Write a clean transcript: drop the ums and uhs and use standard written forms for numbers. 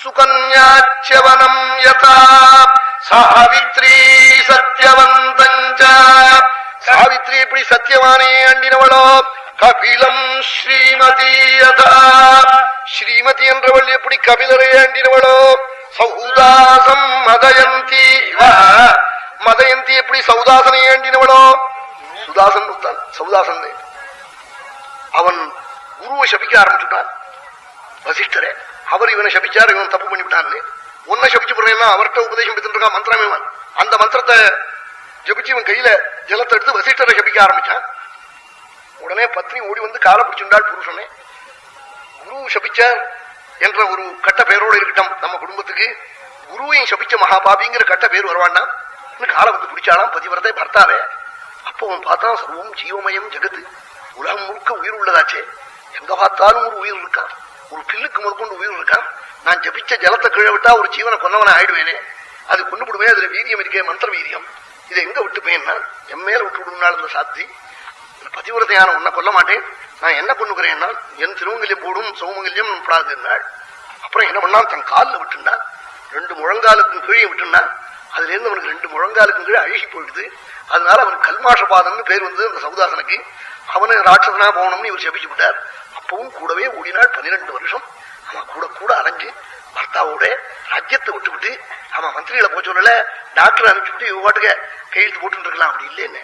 சுகன்யாச்சவனம் யதா சாவித்ரி சத்யவந்தஞ்ச சாவித்ரி எப்படி சத்தியவானே அண்டினவளோ கபிலம் ஸ்ரீமதி யதா ஸ்ரீமதி என்றவள் எப்படி கபிலரை அண்டினவளோ சௌதாசம் மதயந்தி மதயந்தி எப்படி சௌதாசனை ஏண்டினவளோ சுதாசன் கொடுத்தான் சௌதாசன் அவன் குருவை சபிக்க ஆரம்பிச்சுட்டான் வசிஷ்டரே அவர் இவனை சபிச்சார் இவன் தப்பு பண்ணிவிட்டான்னு உன்னை சபிச்சு போறேன்னா அவர்கிட்ட உபதேசம் பெற்றுட்டு இருக்கான் மந்திரமே அந்த மந்திரத்தை ஜபிச்சு இவன் கையில ஜலத்தை எடுத்து வசிஷ்டரை சபிக்க ஆரம்பிச்சான் உடனே பத்னி ஓடி வந்து காலை பிடிச்சுண்டாள் புருஷனே குரு சபிச்சார் என்ற ஒரு கட்ட பேரோடு இருக்கட்டும் நம்ம குடும்பத்துக்கு குருவையும் சபிச்ச மகாபாபிங்கிற கட்ட பேர் வருவான்னா காலை வந்து பிடிச்சாலாம் பதிவிரதை பர்த்தாவே அப்போ அவன் பார்த்தான் சர்வம் ஜீவமயம் ஜெகத்து உலகம் முழுக்க உயிர் உள்ளதாச்சே எங்க பார்த்தாலும் ஒரு உயிர் இருக்கான் ஒரு பில்லுக்கு முதற்கொண்டு உயிர் இருக்கான் நான் ஜபிச்ச ஜலத்தை கீழே விட்டா ஒரு ஜீவனை கொன்னவனை ஆயிடுவேனே அது கொண்டு விடுவேன் அதுல வீரியம் இருக்கே மந்திர வீரியம் இதை எங்க விட்டுப்பேன்னா என் மேல விட்டு விடுனாள் இந்த சாத்தி பதிவிரதையான உன்னை கொல்ல மாட்டேன் நான் என்ன கொண்டுக்கிறேன்னா என் திருமங்கல்யம் போடும் சௌமங்கல்யம் படாதுன்னாள் அப்புறம் என்ன பண்ணான் தன் காலில் விட்டுண்டான் 2 முழங்காலுக்கும் கீழே விட்டுண்டான் அதுல இருந்து அவனுக்கு 2 முழங்காலுக்கும் கீழே அழுகி போயிடுது அதனால அவனுக்கு கல்மாஷபாதம்னு பேர் வந்து அந்த சௌதாசனுக்கு அவனு ராட்சசனா போகணும்னு இவர் ஜபிச்சு விட்டார் அப்பவும் கூடவே ஓடினாள் 12 வருஷம் அவன் கூட கூட அலைஞ்சு பர்த்தாவோட ராஜ்யத்தை விட்டுவிட்டு அவன் மந்திரிகளை போய் சொல்லல டாக்டர் அனுப்பிச்சுட்டு இவ பாட்டுக்க கையெழுத்து போட்டு இருக்கலாம் அப்படி இல்லைன்னு